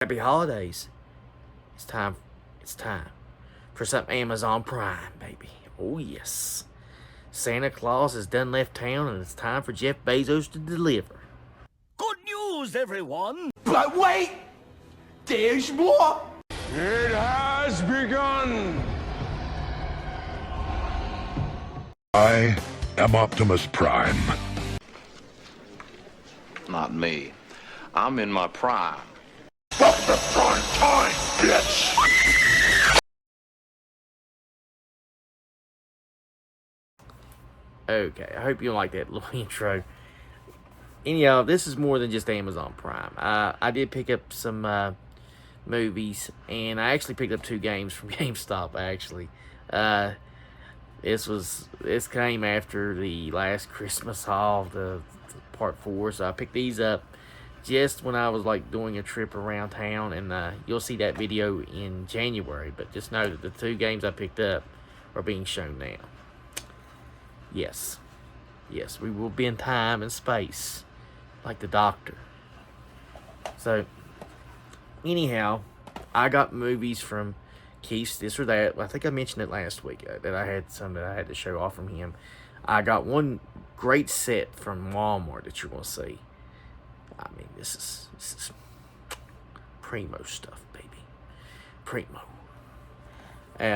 Happy holidays. It's time. It's time for some Amazon Prime, baby. Oh yes. Santa Claus has done left town, and it's time for Jeff Bezos to deliver. Good news, everyone! But wait! There's more! It has begun! I am Optimus Prime. Not me. I'm in my prime. From the prime time, bitch! Okay, I hope you like that little intro. Anyhow, this is more than just Amazon Prime. I did pick up some movies, and I actually picked up 2 games from GameStop. Actually, this came after the last Christmas haul, the part 4. So I picked these up just when I was like doing a trip around town, and you'll see that video in January. But just know that the 2 games I picked up are being shown now. Yes, we will be in time and space, like the Doctor. So, anyhow, I got movies from Keith's This or That. I think I mentioned it last week that I had some that I had to show off from him. I got one great set from Walmart that you're gonna see. I mean, this is primo stuff, baby. Primo.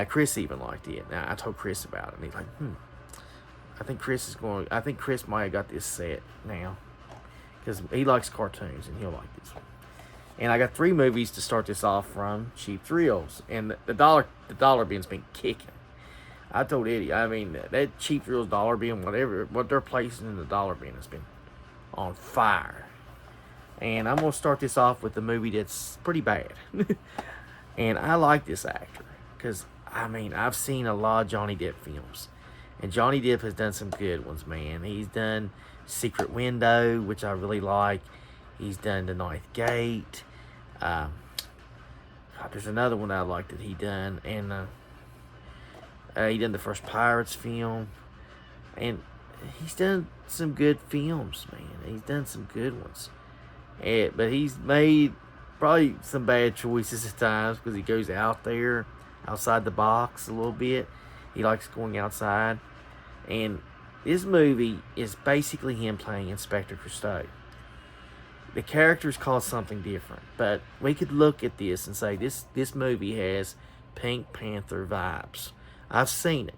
Chris even liked it. Now I told Chris about it, and he's like, I think Chris might have got this set now, because he likes cartoons and he'll like this one. And I got 3 movies to start this off from Cheap Thrills, and the dollar bin's been kicking. I told Eddie, I mean, that Cheap Thrills dollar bin, what they're placing in the dollar bin has been on fire. And I'm gonna start this off with a movie that's pretty bad, and I like this actor because I mean I've seen a lot of Johnny Depp films. And Johnny Depp has done some good ones, man. He's done Secret Window, which I really like. He's done The Ninth Gate. There's another one I like that he done. And he done the first Pirates film. And he's done some good films, man. He's done some good ones. But he's made probably some bad choices at times because he goes out there, outside the box a little bit. He likes going outside. And this movie is basically him playing Inspector Cousteau. The character is called something different, but we could look at this and say this movie has Pink Panther vibes. I've seen it.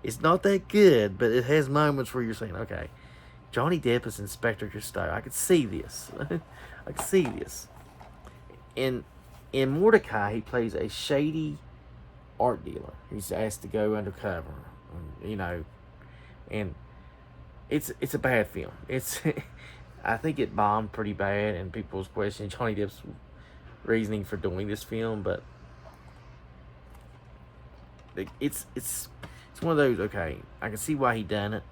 It's not that good, but it has moments where you're saying, okay, Johnny Depp is Inspector Cousteau. I could see this. I could see this. In Mordecai, he plays a shady art dealer. He's asked to go undercover, and it's a bad film. I think it bombed pretty bad, and people's questioning Johnny Depp's reasoning for doing this film, but it's one of those. Okay, I can see why he done it,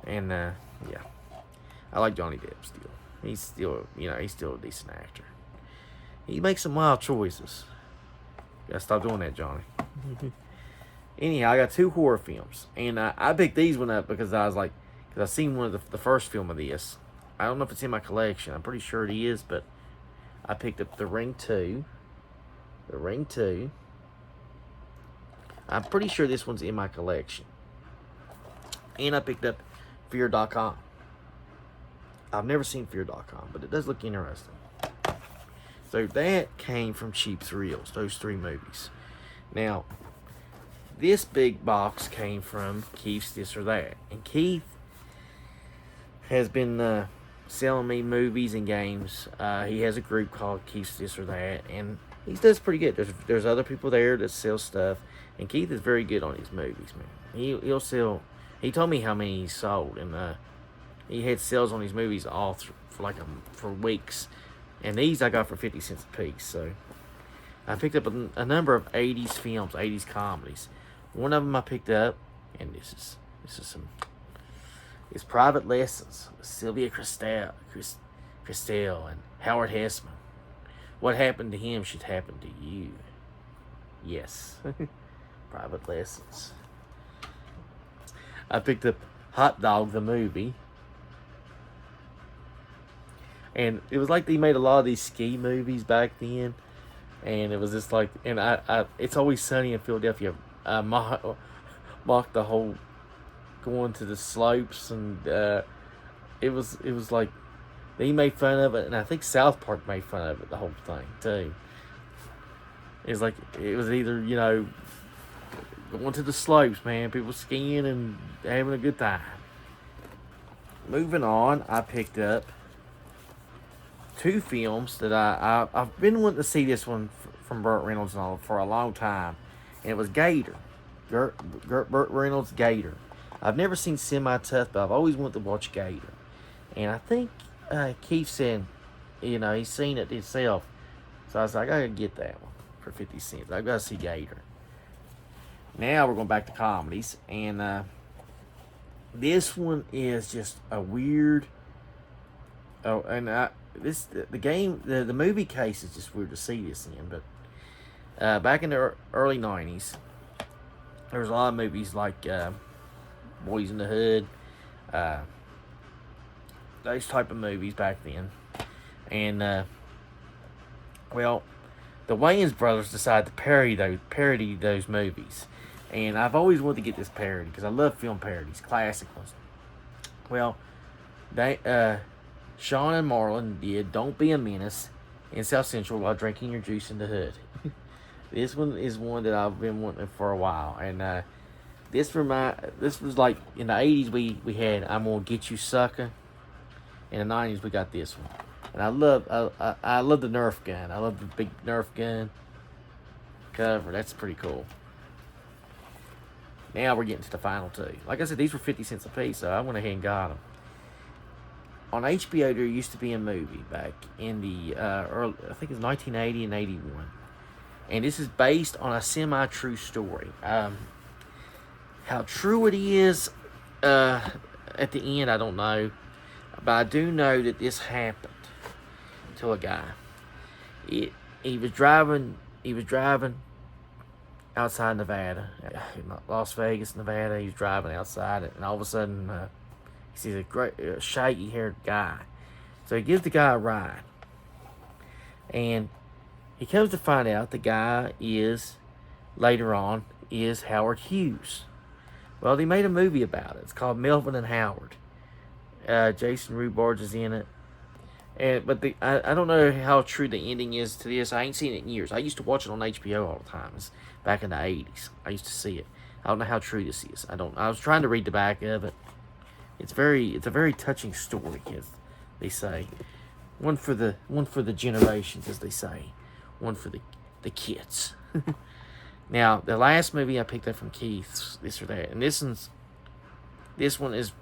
and yeah, I like Johnny Depp still. He's still a decent actor. He makes some wild choices. Gotta stop doing that, Johnny. Anyhow, I got 2 horror films, and I picked these one up because I was like, because I seen one of the first film of this. I don't know if it's in my collection. I'm pretty sure it is, but I picked up The Ring 2. The Ring 2. I'm pretty sure this one's in my collection. And I picked up Fear.com. I've never seen Fear.com, but it does look interesting. So that came from Cheap Thrills, those 3 movies. Now, this big box came from Keith's This or That. And Keith has been selling me movies and games. He has a group called Keith's This or That, and he does pretty good. There's other people there that sell stuff, and Keith is very good on his movies, man. He'll sell. He told me how many he sold, and he had sales on these movies all for weeks. And these I got for 50 cents a piece. So I picked up a number of 80s films, 80s comedies. One of them I picked up, and this is some. It's Private Lessons with Sylvia Christel and Howard Hessman. What happened to him should happen to you. Yes, Private Lessons. I picked up Hot Dog the movie. And it was like they made a lot of these ski movies back then. And it was just like, and It's Always Sunny in Philadelphia. I mocked the whole going to the slopes, and it was like they made fun of it, and I think South Park made fun of it, the whole thing too. It was like it was either going to the slopes, man, people skiing and having a good time. Moving on, I picked up 2 films that I've been wanting to see this one from Burt Reynolds and all for a long time, and it was Gator. Burt Reynolds' Gator. I've never seen Semi-Tough, but I've always wanted to watch Gator, and I think Keith said, he's seen it himself, so I was like, I gotta get that one for 50 cents. I gotta see Gator. Now we're going back to comedies, and this one is just a weird. Oh, and the movie case is just weird to see this in, but back in the early 90s, there was a lot of movies like Boys in the Hood, those type of movies back then, and well, the Wayans brothers decided to parody those movies, and I've always wanted to get this parody because I love film parodies, classic ones. Well, Sean and Marlon did Don't Be a Menace in South Central while drinking your juice in the hood. This one is one that I've been wanting for a while, and this was like in the 80s we had I'm Gonna Get You Sucker. In the 90s we got this one, and I love the Nerf gun. I love the big Nerf gun cover. That's pretty cool. Now we're getting to the final 2. Like I said, these were 50 cents a piece, so I went ahead and got them. On HBO, there used to be a movie back in the early, I think it was 1980 and 81. And this is based on a semi-true story. How true it is at the end, I don't know. But I do know that this happened to a guy. He was driving outside Nevada, Las Vegas, Nevada. He was driving outside it, and all of a sudden, he sees a great shaggy-haired guy. So he gives the guy a ride, and he comes to find out the guy later on is Howard Hughes. Well, they made a movie about it. It's called Melvin and Howard. Jason Robards is in it. But I don't know how true the ending is to this. I ain't seen it in years. I used to watch it on HBO all the time. It's back in the 80s. I used to see it. I don't know how true this is. I was trying to read the back of it. It's a very touching story, as they say. One for the generations, as they say. One for the kids. Now, the last movie I picked up from Keith's, this or that, and this one is,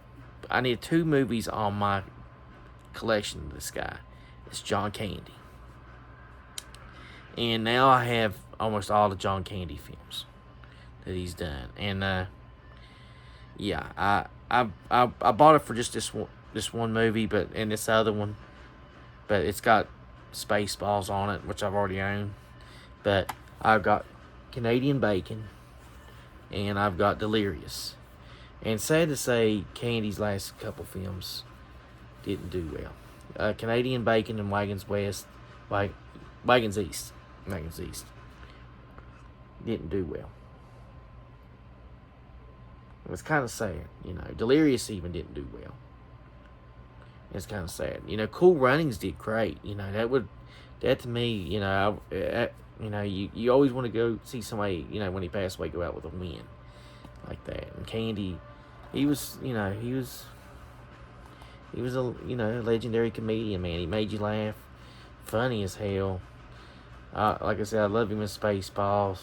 I need 2 movies on my collection of this guy. It's John Candy. And now I have almost all the John Candy films that he's done. And yeah, I bought it for just this one movie, and this other one, but it's got Spaceballs on it, which I've already owned. But I've got Canadian Bacon, and I've got Delirious. And sad to say, Candy's last couple films didn't do well. Canadian Bacon and Wagons East didn't do well. It was kind of sad, Delirious even didn't do well. It's kind of sad. Cool Runnings did great. That to me, you always want to go see somebody, when he passed away, go out with a win like that. And Candy, he was a legendary comedian, man. He made you laugh, funny as hell. Like I said, I love him in Spaceballs.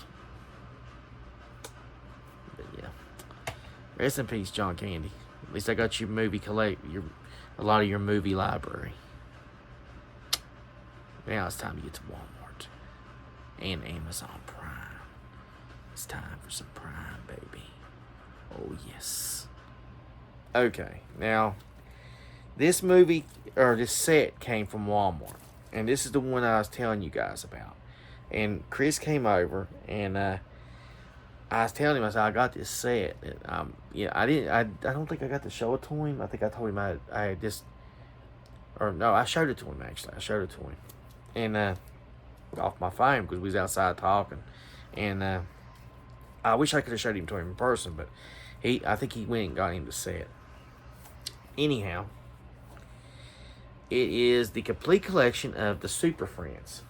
But yeah, rest in peace, John Candy. At least I got your movie a lot of your movie library. Now it's time to get to Walmart and Amazon Prime. It's time for some Prime, baby. Oh yes. Okay, now this movie, or this set, came from Walmart. And this is the one I was telling you guys about. And Chris came over, and I was telling him, I said, I got this set. And, I don't think I got to show it to him. I think I told him I had just Or no, I showed it to him actually. I showed it to him, and off my phone because we was outside talking, and I wish I could have showed him to him in person, but I think he went and got him to see it. Anyhow, it is the complete collection of the Super Friends.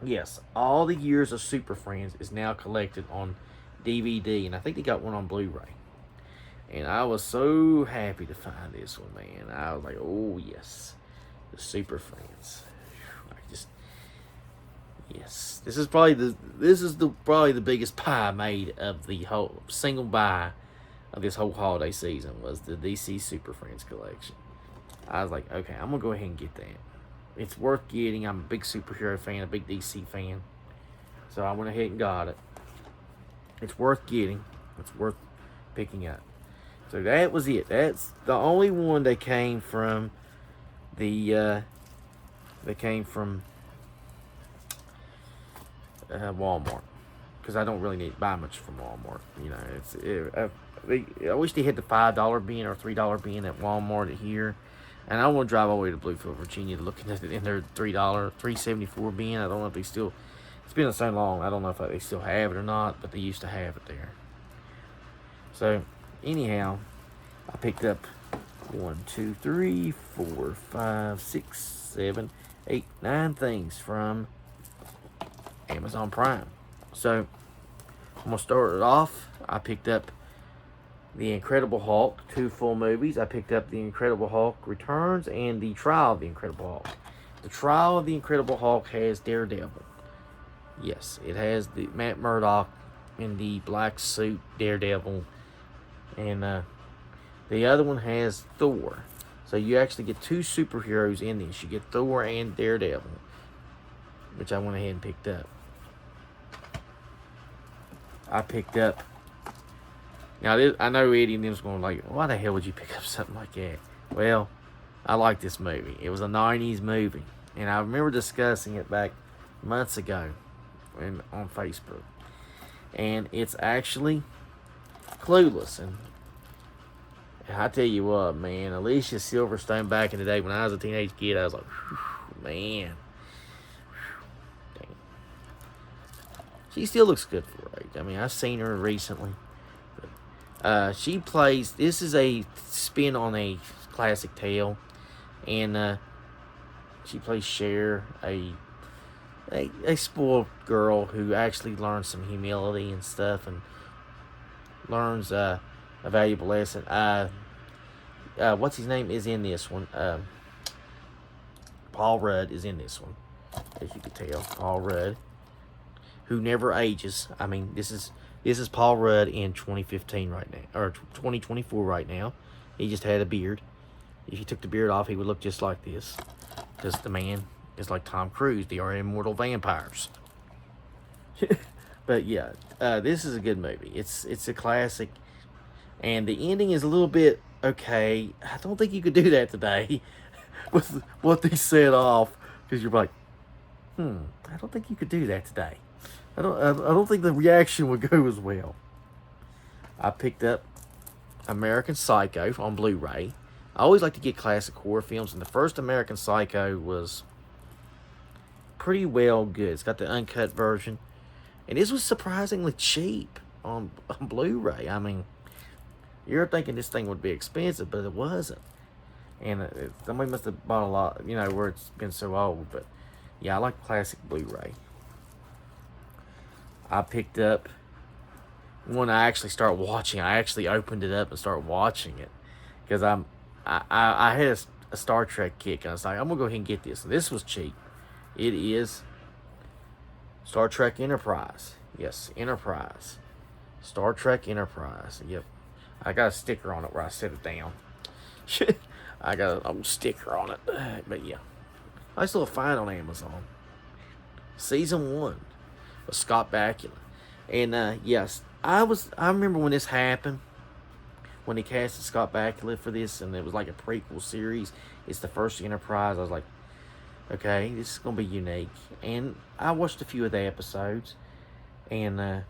Yes, all the years of Super Friends is now collected on DVD, and I think they got one on Blu-ray. And I was so happy to find this one, man. I was like, oh yes, the Super Friends. Yes, this is probably the biggest buy I made of the whole single buy of this whole holiday season was the DC Super Friends collection. I was like, okay, I'm gonna go ahead and get that. It's worth getting. I'm a big superhero fan, a big DC fan, so I went ahead and got it. It's worth getting. It's worth picking up. So that was it. That's the only one that came from the Walmart, because I don't really need to buy much from Walmart. You know, I wish they had the $5 bin or $3 bin at Walmart here, and I want to drive all the way to Bluefield, Virginia, to look at it in their $3.74 bin. I don't know if they still. It's been so long. I don't know if they still have it or not, but they used to have it there. So anyhow, I picked up 1, 2, 3, 4, 5, 6, 7, 8, 9 things from Amazon Prime. So I'm gonna start it off. I picked up The Incredible Hulk, 2 full movies. I picked up The Incredible Hulk Returns and The Trial of the Incredible Hulk. The Trial of the Incredible Hulk has Daredevil. Yes, it has the Matt Murdock in the black suit Daredevil, and the other one has Thor. So you actually get 2 superheroes in this. You get Thor and Daredevil, which I went ahead and picked up. I picked up. Now, I know Eddie and them's going like, why the hell would you pick up something like that? Well, I like this movie. It was a 90s movie, and I remember discussing it back months ago on Facebook. And it's actually Clueless. And I tell you what, man, Alicia Silverstone back in the day when I was a teenage kid, I was like, man. Dang. She still looks good for her age. I mean, I've seen her recently. She plays, this is a spin on a classic tale, and she plays Cher, a spoiled girl who actually learns some humility and stuff, and learns a valuable lesson. What's his name is in this one? Paul Rudd is in this one, as you can tell. Paul Rudd, who never ages. I mean, this is Paul Rudd in 2015 right now, or 2024 right now. He just had a beard. If you took the beard off, he would look just like this, because the man is like Tom Cruise. They are immortal vampires. But yeah, this is a good movie. It's a classic, and the ending is a little bit okay. I don't think you could do that today with what they set off, because you're like, I don't think you could do that today. I don't think the reaction would go as well. I picked up American Psycho on Blu-ray. I always like to get classic horror films, and the first American Psycho was pretty well good. It's got the uncut version, and this was surprisingly cheap on Blu-ray. I mean, you're thinking this thing would be expensive, but it wasn't. And somebody must have bought a lot, you know, where it's been so old. But yeah, I like classic Blu-ray. I picked up one I actually started watching. I actually opened it up and started watching it, because I had a Star Trek kick, and I was like, I'm gonna go ahead and get this. And this was cheap. It is Star Trek Enterprise. Yes, Enterprise. Star Trek Enterprise. Yep. I got a sticker on it where I set it down. I got a old sticker on it. But yeah. Nice little find on Amazon. Season 1 with Scott Bakula. And yes, I remember when this happened, when they casted Scott Bakula for this, and it was like a prequel series. It's the first Enterprise. I was like, okay, this is going to be unique. And I watched a few of the episodes, and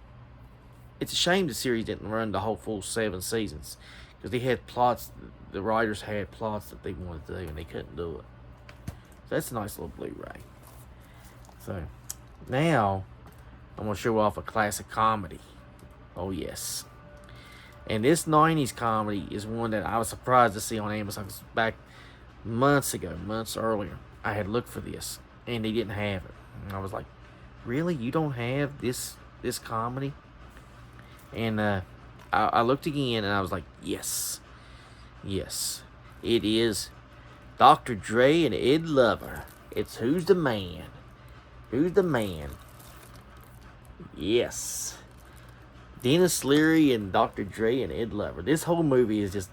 it's a shame the series didn't run the whole full 7 seasons, because they had plots, the writers had plots that they wanted to do, and they couldn't do it. that's a nice little Blu-ray. So, now, I'm going to show off a classic comedy. Oh, yes. And this 90s comedy is one that I was surprised to see on Amazon. Back months ago, months earlier, I had looked for this, and they didn't have it. And I was like, really? You don't have this comedy? And I looked again, and I was like, yes. Yes. It is Dr. Dre and Ed Lover. It's Who's the Man? Who's the Man? Yes. Dennis Leary and Dr. Dre and Ed Lover. This whole movie is just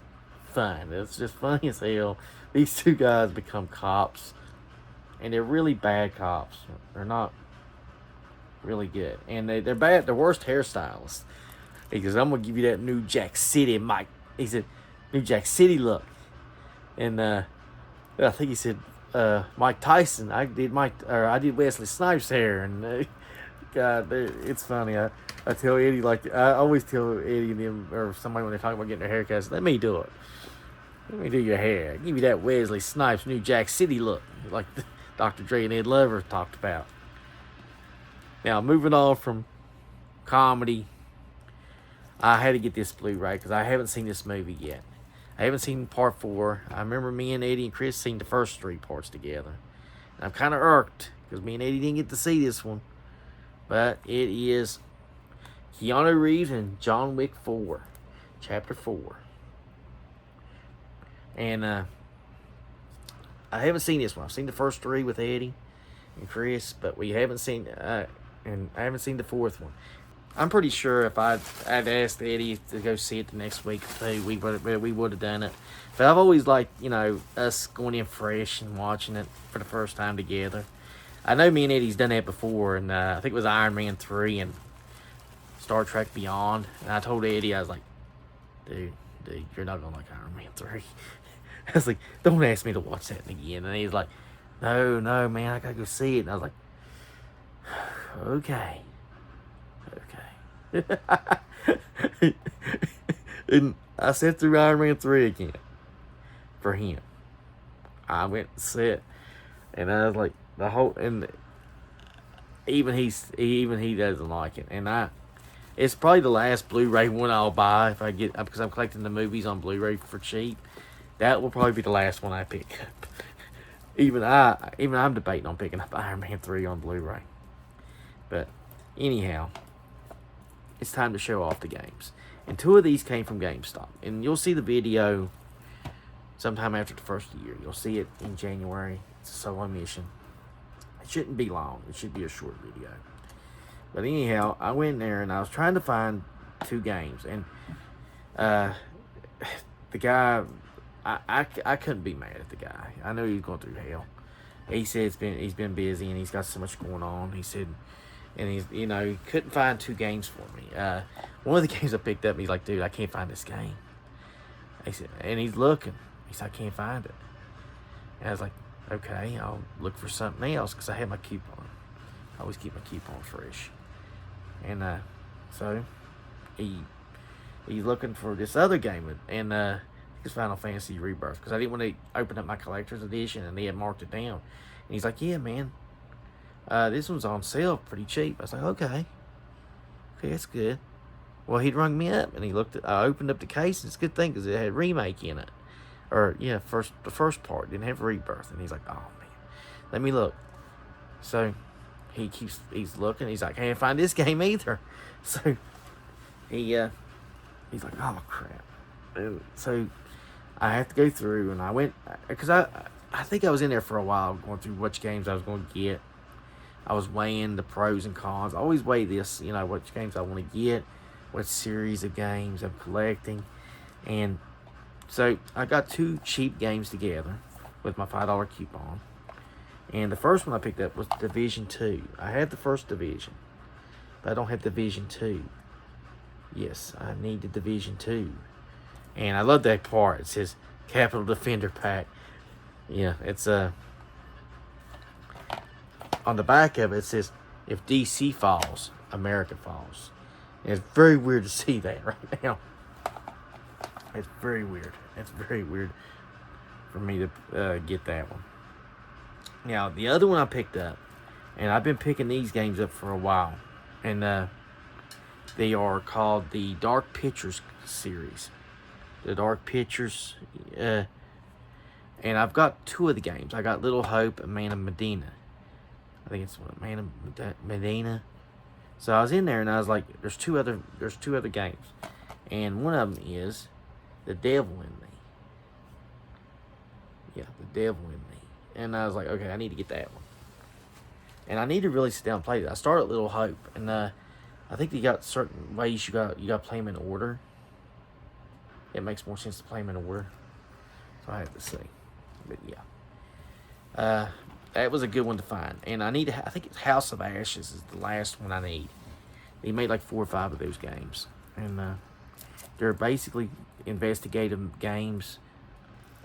fun. It's just funny as hell. These two guys become cops. And they're really bad cops. They're not really good. And they're bad. They're worst hairstylists. He goes, I'm going to give you that New Jack City, Mike. He said, New Jack City look. And I think he said, Mike Tyson. I did Wesley Snipes' hair. And God, it's funny. I tell Eddie, like, I always tell Eddie and them, or somebody when they talk about getting their haircuts, let me do it. Let me do your hair. Give you that Wesley Snipes New Jack City look, like Dr. Dre and Ed Lover talked about. Now, moving on from comedy, I had to get this Blu-ray because I haven't seen this movie yet. I haven't seen part 4. I remember me and Eddie and Chris seen the first 3 parts together. And I'm kind of irked because me and Eddie didn't get to see this one. But it is Keanu Reeves and John Wick 4, Chapter 4. And I haven't seen this one. I've seen the first 3 with Eddie and Chris, but we haven't seen, and I haven't seen the 4th one. I'm pretty sure if I'd asked Eddie to go see it the next week or 2, we would have done it. But I've always liked, us going in fresh and watching it for the first time together. I know me and Eddie's done that before, and I think it was Iron Man 3 and Star Trek Beyond. And I told Eddie, I was like, dude, you're not going to like Iron Man 3. I was like, don't ask me to watch that again. And he's like, no, man, I got to go see it. And I was like, okay. And I sat through Iron Man 3 again for him. I went and sat, and I was like, even he doesn't like it. And it's probably the last Blu-ray one I'll buy if I get, because I'm collecting the movies on Blu-ray for cheap. That will probably be the last one I pick up. Even I'm debating on picking up Iron Man 3 on Blu-ray. But anyhow, it's time to show off the games. And 2 of these came from GameStop. And you'll see the video sometime after the first year. You'll see it in January. It's a solo mission. It shouldn't be long. It should be a short video. But anyhow, I went in there and I was trying to find 2 games. And the guy, I couldn't be mad at the guy. I know he's going through hell. He said he's been busy and he's got so much going on. He said, and he couldn't find 2 games for me. One of the games I picked up, he's like, dude, I can't find this game. He said, and he's looking. He said, I can't find it. And I was like, okay, I'll look for something else because I have my coupon. I always keep my coupon fresh. And so he's looking for this other game, and it's Final Fantasy Rebirth, because I didn't want to open up my collector's edition, and they had marked it down. And he's like, yeah, man, this one's on sale pretty cheap. I was like, okay, that's good. Well, he'd rung me up, and I opened up the case, and it's a good thing because it had Remake in it. Or, yeah, the first part didn't have Rebirth. And he's like, oh, man, let me look. So he's looking. He's like, can't find this game either. So he's like, oh, crap. And so I have to go through, and I went, because I think I was in there for a while going through which games I was going to get. I was weighing the pros and cons. I always weigh this, which games I want to get, what series of games I'm collecting. And so I got 2 cheap games together with my $5 coupon. And the first one I picked up was Division 2. I had the first Division, but I don't have Division 2. Yes, I need the Division 2. And I love that part. It says Capital Defender Pack. Yeah, it's on the back of it says, if DC falls, America falls. And it's very weird to see that right now. It's very weird. It's very weird for me to get that one. Now, the other one I picked up, and I've been picking these games up for a while, and they are called the Dark Pictures series. The Dark Pictures, and I've got 2 of the games. I got Little Hope and Man of Medina. I think it's Man of Medina. So I was in there and I was like, there's two other games. And one of them is The Devil in Me. Yeah, The Devil in Me. And I was like, okay, I need to get that one. And I need to really sit down and play that. I started Little Hope, and I think you got certain ways you got to play them in order. It makes more sense to play them in order. So I have to see. But yeah. That was a good one to find. And I think it's House of Ashes is the last one I need. They made like 4 or 5 of those games. And they're basically investigative games.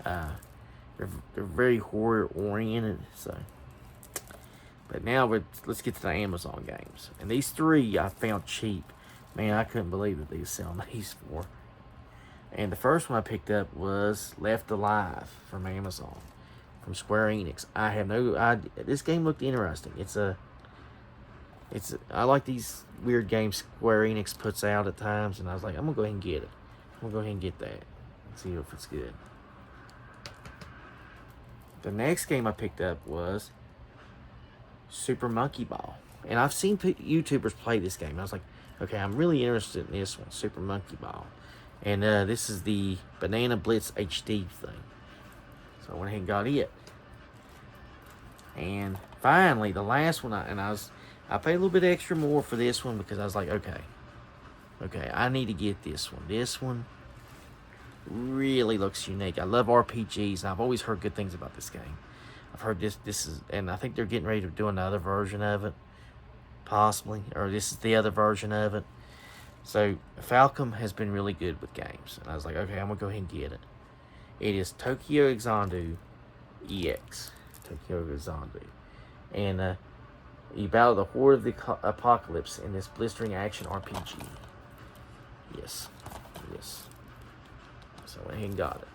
They're very horror oriented. So, but now let's get to the Amazon games. And these 3 I found cheap. Man, I couldn't believe that they were selling these for. And the first one I picked up was Left Alive from Amazon, from Square Enix. I have no idea. This game looked interesting. I like these weird games Square Enix puts out at times, and I was like, I'm gonna go ahead and get it. I'm gonna go ahead and get that and see if it's good. The next game I picked up was Super Monkey Ball, and I've seen YouTubers play this game. I was like, okay, I'm really interested in this one, Super Monkey Ball. And this is the Banana Blitz HD thing. So I went ahead and got it. And finally, the last one, I paid a little bit extra more for this one because I was like, okay, I need to get this one. This one really looks unique. I love RPGs, and I've always heard good things about this game. I've heard this is, and I think they're getting ready to do another version of it, possibly, or this is the other version of it. So Falcom has been really good with games, and I was like, okay, I'm gonna go ahead and get it. It is Tokyo Exandu EX. Tokyo Exandu. And you battle the horde of the apocalypse in this blistering action RPG. Yes. So I went ahead and got it.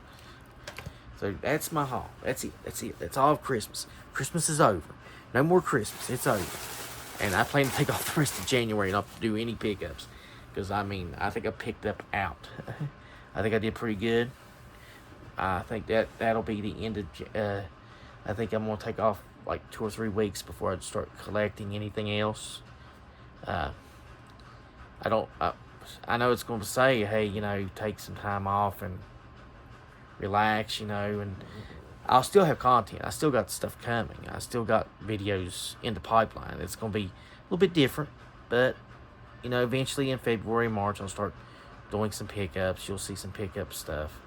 So that's my haul. That's it. That's all of Christmas. Christmas is over. No more Christmas. It's over. And I plan to take off the rest of January and not do any pickups. Because, I think I picked up out. I think I did pretty good. I think that'll be the end of... I think I'm going to take off like 2 or 3 weeks before I start collecting anything else. I know it's going to say, hey, take some time off and relax, and I'll still have content. I still got stuff coming. I still got videos in the pipeline. It's going to be a little bit different, but... eventually in February, March, I'll start doing some pickups. You'll see some pickup stuff,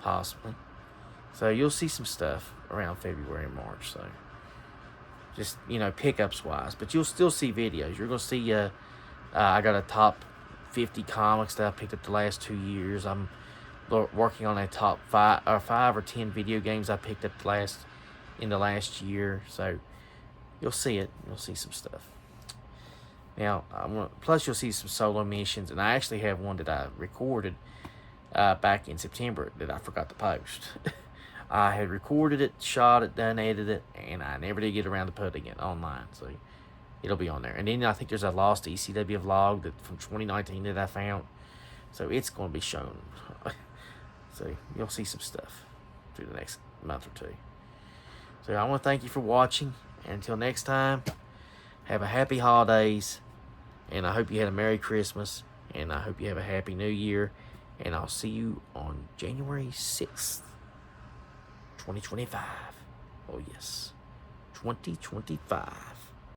possibly. So you'll see some stuff around February and March. So just, pickups wise. But you'll still see videos. You're going to see, I got a top 50 comics that I picked up the last 2 years. I'm working on a top 5 or 10 video games I picked up in the last year. So you'll see it. You'll see some stuff. Now, plus you'll see some solo missions, and I actually have one that I recorded back in September that I forgot to post. I had recorded it, shot it, done edited it, and I never did get around to putting it online, so it'll be on there. And then I think there's a lost ECW vlog from 2019 that I found, so it's going to be shown. So you'll see some stuff through the next month or 2. So I want to thank you for watching, and until next time, have a happy holidays, and I hope you had a Merry Christmas, and I hope you have a Happy New Year, and I'll see you on January 6th, 2025. Oh yes, 2025.